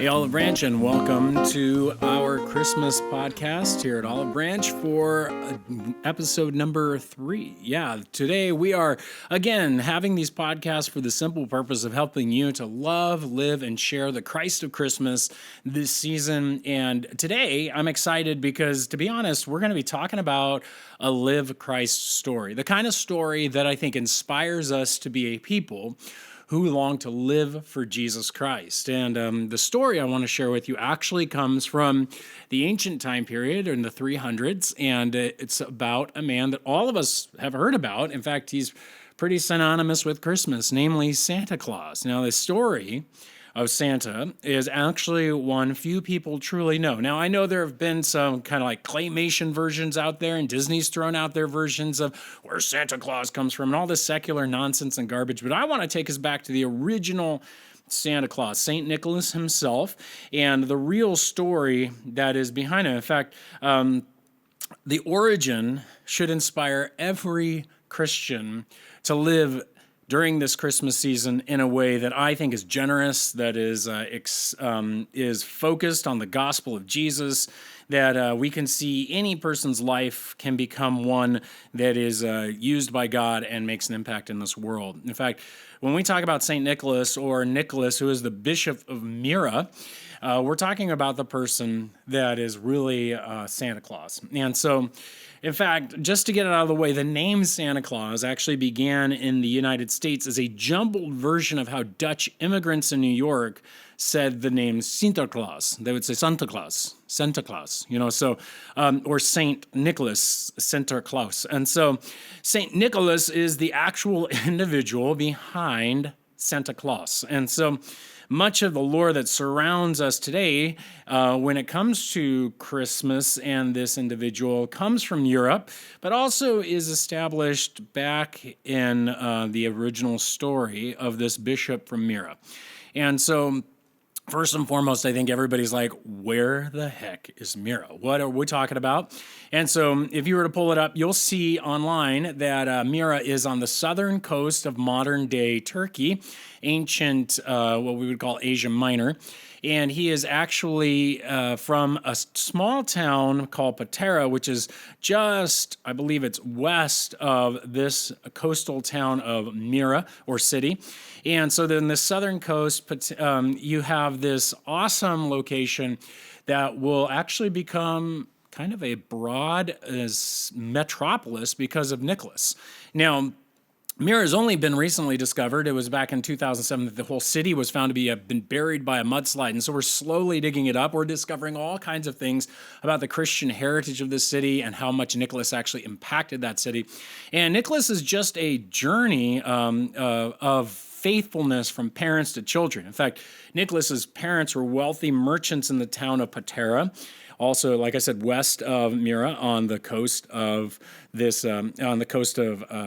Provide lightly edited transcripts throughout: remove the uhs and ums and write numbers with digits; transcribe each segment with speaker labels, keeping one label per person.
Speaker 1: Hey, Olive Branch, and welcome to our Christmas podcast here at Olive Branch for episode number 3. Yeah, today we are, again, having these podcasts for the simple purpose of helping you to love, live, and share the Christ of Christmas this season. And today I'm excited because, to be honest, we're going to be talking about a live Christ story, the kind of story that I think inspires us to be a people who long to live for Jesus Christ. And the story I want to share with you actually comes from the ancient time period in the 300s, and it's about a man that all of us have heard about. In fact, he's pretty synonymous with Christmas, namely Santa Claus. Now, the story of Santa is actually one few people truly know. Now, I know there have been some kind of like claymation versions out there, and Disney's thrown out their versions of where Santa Claus comes from and all this secular nonsense and garbage, but I want to take us back to the original Santa Claus, St. Nicholas himself, and the real story that is behind him. In fact, the origin should inspire every Christian to live during this Christmas season in a way that I think is generous, that is focused on the gospel of Jesus, that we can see any person's life can become one that is used by God and makes an impact in this world. In fact, when we talk about St. Nicholas, or Nicholas, who is the Bishop of Myra, we're talking about the person that is really Santa Claus. And so, in fact, just to get it out of the way, the name Santa Claus actually began in the United States as a jumbled version of how Dutch immigrants in New York said the name Sinterklaas. They would say Santa Claus, or Saint Nicholas, Sinterklaas. And so Saint Nicholas is the actual individual behind Santa Claus. And so much of the lore that surrounds us today when it comes to Christmas and this individual comes from Europe, but also is established back in the original story of this bishop from Myra. And so first and foremost, I think everybody's like, where the heck is Myra? What are we talking about? And so if you were to pull it up, you'll see online that Myra is on the southern coast of modern-day Turkey, ancient, what we would call Asia Minor. And he is actually from a small town called Patara, which is just, I believe it's west of this coastal town of Myra, or city. And so then the southern coast, you have this awesome location that will actually become kind of a broad metropolis because of Nicholas. Now, Myra has only been recently discovered. It was back in 2007 that the whole city was found to have been buried by a mudslide. And so we're slowly digging it up. We're discovering all kinds of things about the Christian heritage of this city and how much Nicholas actually impacted that city. And Nicholas is just a journey of faithfulness from parents to children. In fact, Nicholas's parents were wealthy merchants in the town of Patara. Also, like I said, west of Myra on the coast of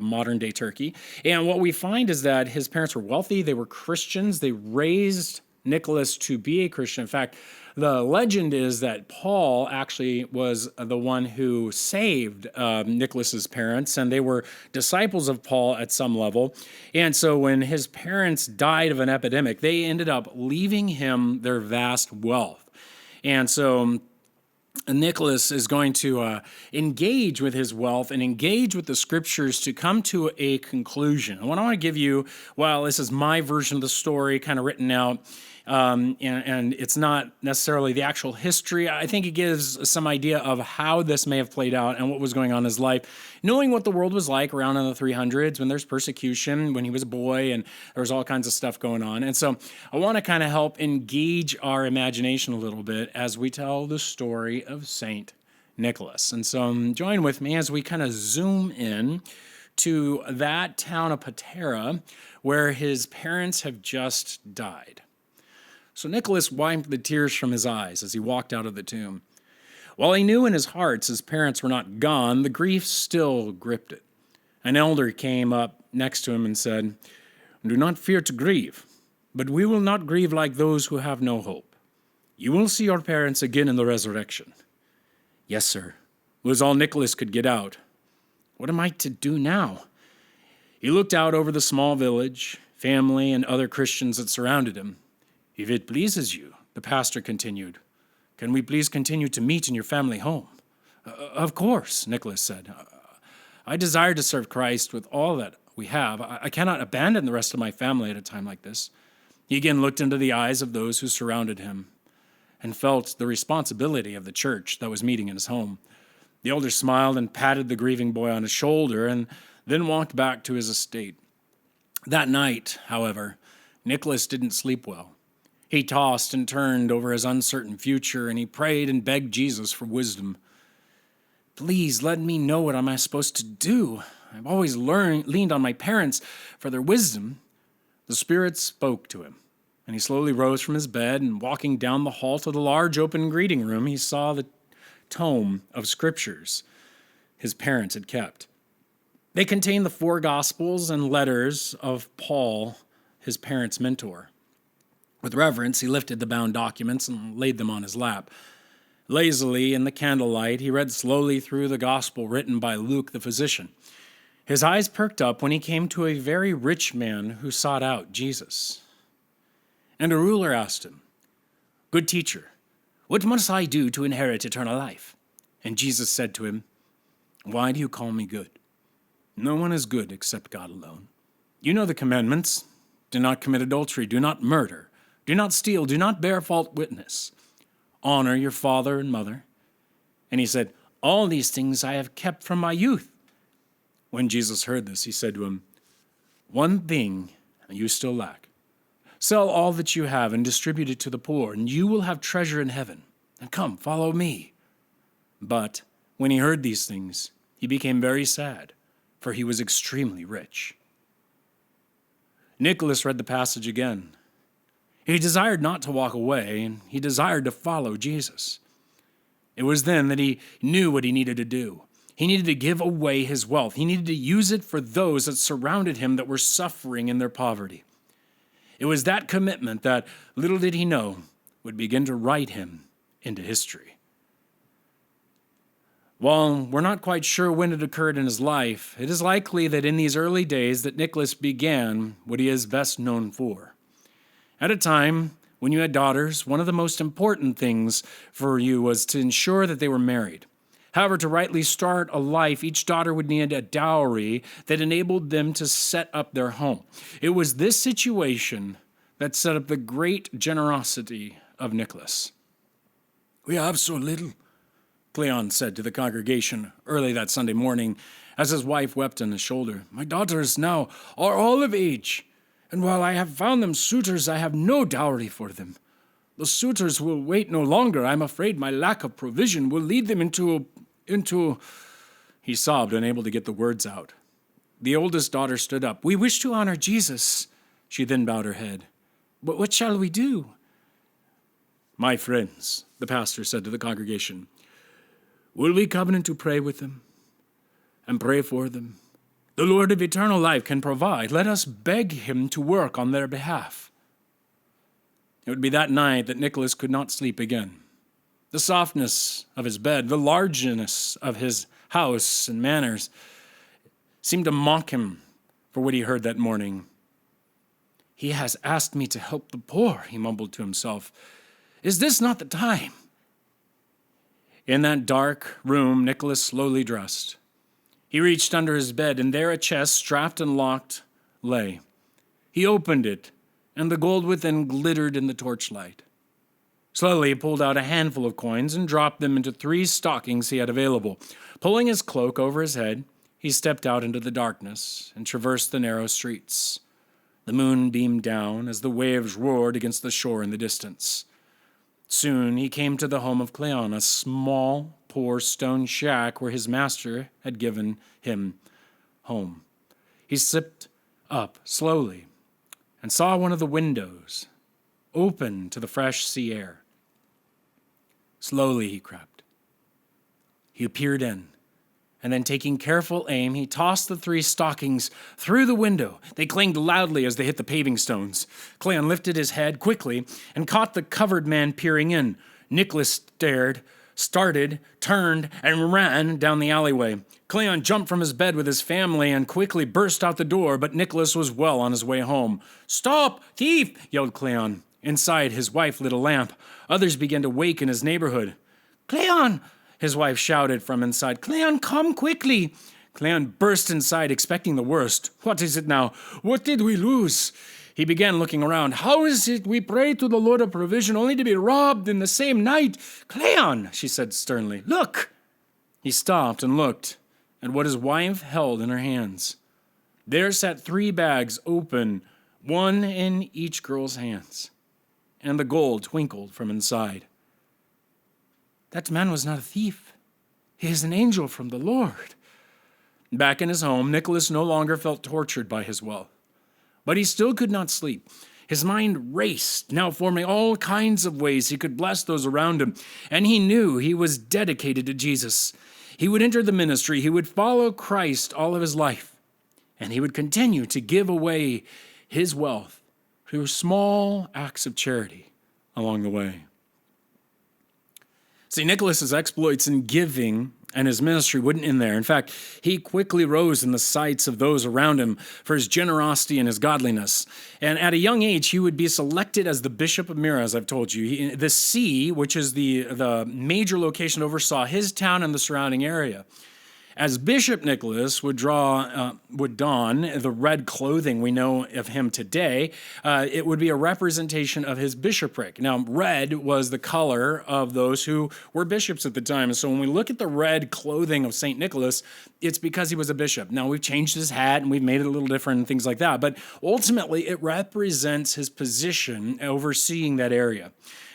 Speaker 1: modern-day Turkey. And what we find is that his parents were wealthy. They were Christians. They raised Nicholas to be a Christian. In fact, the legend is that Paul actually was the one who saved Nicholas's parents, and they were disciples of Paul at some level. And so when his parents died of an epidemic, they ended up leaving him their vast wealth. And so Nicholas is going to engage with his wealth and engage with the scriptures to come to a conclusion. And what I want to give you, well, this is my version of the story, kind of written out, and it's not necessarily the actual history. I think it gives some idea of how this may have played out and what was going on in his life, knowing what the world was like around in the 300s when there's persecution, when he was a boy, and there was all kinds of stuff going on. And so I want to kind of help engage our imagination a little bit as we tell the story of Saint Nicholas. And so join with me as we kind of zoom in to that town of Patara where his parents have just died. So Nicholas wiped the tears from his eyes as he walked out of the tomb. While he knew in his heart his parents were not gone, the grief still gripped it. An elder came up next to him and said, "Do not fear to grieve, but we will not grieve like those who have no hope. You will see your parents again in the resurrection." "Yes, sir," was all Nicholas could get out. "What am I to do now?" He looked out over the small village, family, and other Christians that surrounded him. "If it pleases you, The pastor continued. Can we please continue to meet in your family home? Of course, Nicholas said. I desire to serve Christ with all that we have. I cannot abandon the rest of my family at a time like this. He again looked into the eyes of those who surrounded him and felt the responsibility of the church that was meeting in his home. The elder smiled and patted the grieving boy on his shoulder and then walked back to his estate. That night, however, Nicholas didn't sleep well. He tossed and turned over his uncertain future, and he prayed and begged Jesus for wisdom. Please let me know what am I supposed to do. I've always leaned on my parents for their wisdom. The Spirit spoke to him, and he slowly rose from his bed, and walking down the hall to the large open greeting room, he saw the tome of scriptures his parents had kept. They contained the 4 Gospels and letters of Paul, his parents' mentor. With reverence, he lifted the bound documents and laid them on his lap. Lazily, in the candlelight, he read slowly through the gospel written by Luke the physician. His eyes perked up when he came to a very rich man who sought out Jesus. And a ruler asked him, Good teacher, what must I do to inherit eternal life? And Jesus said to him, Why do you call me good? No one is good except God alone. You know the commandments. Do not commit adultery. Do not murder. Do not steal. Do not bear false witness. Honor your father and mother. And he said, All these things I have kept from my youth. When Jesus heard this, he said to him, One thing you still lack. Sell all that you have and distribute it to the poor, and you will have treasure in heaven. And come, follow me. But when he heard these things, he became very sad, for he was extremely rich. Nicholas read the passage again. He desired not to walk away, and he desired to follow Jesus. It was then that he knew what he needed to do. He needed to give away his wealth. He needed to use it for those that surrounded him that were suffering in their poverty. It was that commitment that, little did he know, would begin to write him into history. While we're not quite sure when it occurred in his life, it is likely that in these early days that Nicholas began what he is best known for. At a time when you had daughters, one of the most important things for you was to ensure that they were married. However, to rightly start a life, each daughter would need a dowry that enabled them to set up their home. It was this situation that set up the great generosity of Nicholas. We have so little, Cleon said to the congregation early that Sunday morning as his wife wept on his shoulder. My daughters now are all of age, and while I have found them suitors, I have no dowry for them. The suitors will wait no longer. I'm afraid my lack of provision will lead them into... He sobbed, unable to get the words out. The oldest daughter stood up. We wish to honor Jesus. She then bowed her head. But what shall we do? My friends, the pastor said to the congregation, will we covenant to pray with them and pray for them? The Lord of eternal life can provide. Let us beg him to work on their behalf. It would be that night that Nicholas could not sleep again. The softness of his bed, the largeness of his house and manners seemed to mock him for what he heard that morning. He has asked me to help the poor, he mumbled to himself. Is this not the time? In that dark room, Nicholas slowly dressed. He reached under his bed, and there a chest, strapped and locked, lay. He opened it, and the gold within glittered in the torchlight. Slowly, he pulled out a handful of coins and dropped them into 3 stockings he had available. Pulling his cloak over his head, he stepped out into the darkness and traversed the narrow streets. The moon beamed down as the waves roared against the shore in the distance. Soon he came to the home of Cleon, a small, poor stone shack where his master had given him home. He slipped up slowly and saw one of the windows open to the fresh sea air. Slowly he crept. He peered in, and then taking careful aim, he tossed the 3 stockings through the window. They clanged loudly as they hit the paving stones. Cleon lifted his head quickly and caught the covered man peering in. Nicholas started, turned, and ran down the alleyway. Cleon jumped from his bed with his family and quickly burst out the door, but Nicholas was well on his way home. Stop, thief, yelled Cleon. Inside, his wife lit a lamp. Others began to wake in his neighborhood. "Cleon!" his wife shouted from inside. "Cleon, come quickly!" Cleon burst inside, expecting the worst. "What is it now? What did we lose?" He began looking around. "How is it we pray to the Lord of provision only to be robbed in the same night?" "Cleon," she said sternly, "look!" He stopped and looked at what his wife held in her hands. There sat 3 bags open, one in each girl's hands, and the gold twinkled from inside. "That man was not a thief. He is an angel from the Lord." Back in his home, Nicholas no longer felt tortured by his wealth. But he still could not sleep. His mind raced, now forming all kinds of ways he could bless those around him, and he knew he was dedicated to Jesus. He would enter the ministry, he would follow Christ all of his life, and he would continue to give away his wealth through small acts of charity along the way. See, Nicholas's exploits in giving and his ministry wouldn't end there. In fact, he quickly rose in the sights of those around him for his generosity and his godliness. And at a young age, he would be selected as the Bishop of Myra, as I've told you. The see, which is the major location, oversaw his town and the surrounding area. As Bishop Nicholas would don the red clothing we know of him today, it would be a representation of his bishopric. Now, red was the color of those who were bishops at the time. And so when we look at the red clothing of St. Nicholas, it's because he was a bishop. Now, we've changed his hat and we've made it a little different and things like that. But ultimately, it represents his position overseeing that area.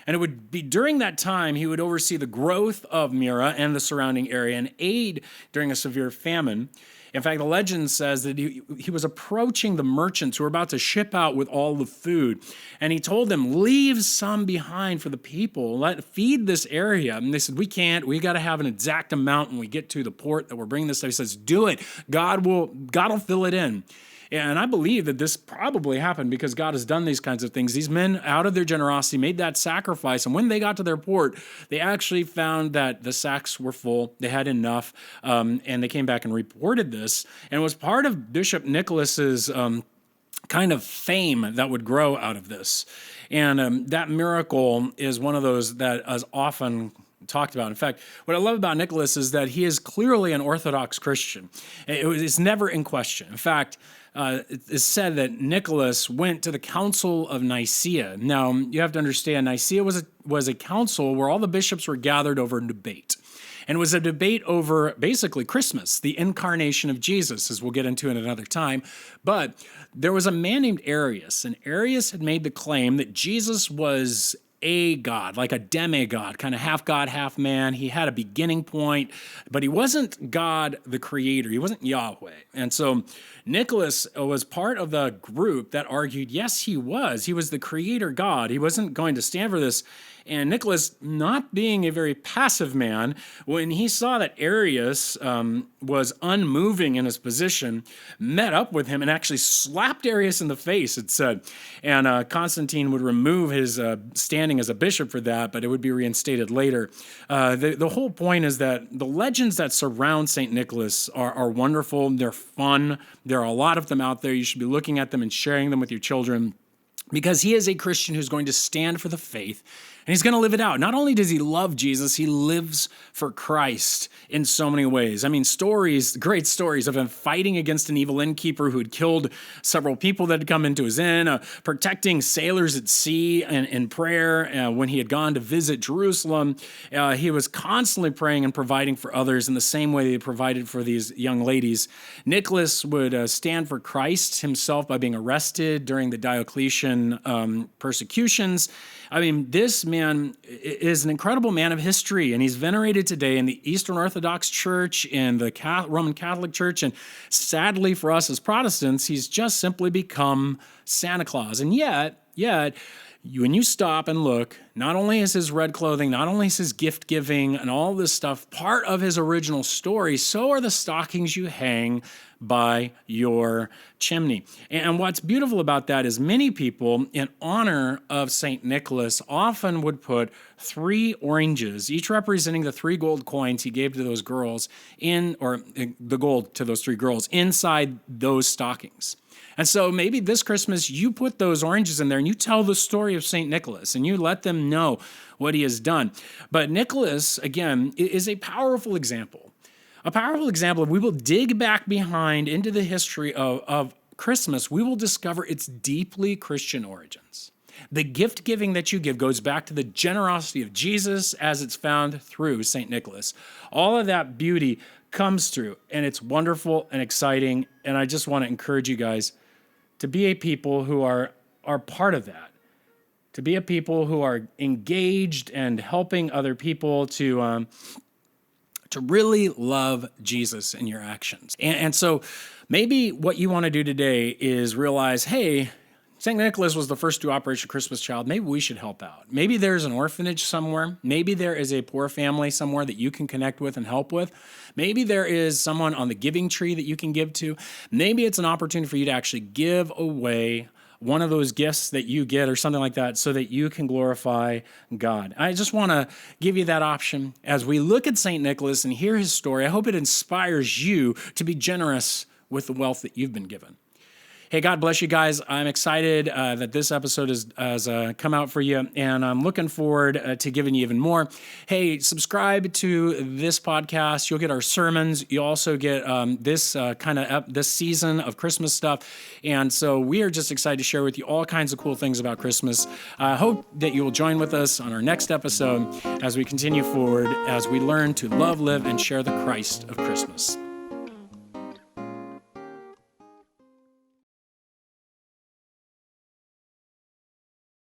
Speaker 1: And it would be during that time he would oversee the growth of Myra and the surrounding area and aid during a severe famine. In fact, the legend says that he was approaching the merchants who were about to ship out with all the food. And he told them, "Leave some behind for the people. Feed this area." And they said, "We can't. We got to have an exact amount when we get to the port that we're bringing this stuff." He says, "Do it. God will fill it in." And I believe that this probably happened because God has done these kinds of things. These men, out of their generosity, made that sacrifice. And when they got to their port, they actually found that the sacks were full. They had enough. And they came back and reported this. And it was part of Bishop Nicholas's kind of fame that would grow out of this. And that miracle is one of those that is often talked about. In fact, what I love about Nicholas is that he is clearly an Orthodox Christian. It's never in question. In fact, it is said that Nicholas went to the Council of Nicaea. Now, you have to understand, Nicaea was a council where all the bishops were gathered over a debate. And it was a debate over basically Christmas, the incarnation of Jesus, as we'll get into in another time. But there was a man named Arius, and Arius had made the claim that Jesus was a god, like a demigod, kind of half god, half man. He had a beginning point, but he wasn't God the creator. He wasn't Yahweh. And so Nicholas was part of the group that argued, yes, he was. He was the creator God. He wasn't going to stand for this. And Nicholas, not being a very passive man, when he saw that Arius was unmoving in his position, met up with him and actually slapped Arius in the face, it said. And Constantine would remove his standing as a bishop for that, but it would be reinstated later. The whole point is that the legends that surround St. Nicholas are wonderful. They're fun. There are a lot of them out there. You should be looking at them and sharing them with your children, because he is a Christian who's going to stand for the faith, and he's going to live it out. Not only does he love Jesus, he lives for Christ in so many ways. I mean, great stories of him fighting against an evil innkeeper who had killed several people that had come into his inn, protecting sailors at sea in prayer when he had gone to visit Jerusalem. He was constantly praying and providing for others in the same way he provided for these young ladies. Nicholas would stand for Christ himself by being arrested during the Diocletian persecutions. I mean, this man is an incredible man of history, and he's venerated today in the Eastern Orthodox Church, in the Roman Catholic Church, and sadly for us as Protestants, he's just simply become Santa Claus. And yet, when you stop and look, not only is his red clothing, not only is his gift giving and all this stuff part of his original story, so are the stockings you hang by your chimney. And what's beautiful about that is many people, in honor of St. Nicholas, often would put 3 oranges, each representing the 3 gold coins he gave to those girls the gold to those 3 girls, inside those stockings. And so maybe this Christmas you put those oranges in there and you tell the story of St. Nicholas and you let them know what he has done. But Nicholas, again, is a powerful example. A powerful example, if we will dig back behind into the history of Christmas, we will discover its deeply Christian origins. The gift giving that you give goes back to the generosity of Jesus as it's found through St. Nicholas. All of that beauty comes through, and it's wonderful and exciting. And I just want to encourage you guys to be a people who are part of that, to be a people who are engaged and helping other people to really love Jesus in your actions. And so maybe what you want to do today is realize, hey, St. Nicholas was the first to Operation Christmas Child. Maybe we should help out. Maybe there's an orphanage somewhere. Maybe there is a poor family somewhere that you can connect with and help with. Maybe there is someone on the giving tree that you can give to. Maybe it's an opportunity for you to actually give away one of those gifts that you get or something like that so that you can glorify God. I just want to give you that option. As we look at St. Nicholas and hear his story, I hope it inspires you to be generous with the wealth that you've been given. Hey, God bless you guys. I'm excited that this episode has come out for you, and I'm looking forward to giving you even more. Hey, subscribe to this podcast. You'll get our sermons. You also get this season of Christmas stuff, and so we are just excited to share with you all kinds of cool things about Christmas. I hope that you will join with us on our next episode as we continue forward, as we learn to love, live, and share the Christ of Christmas.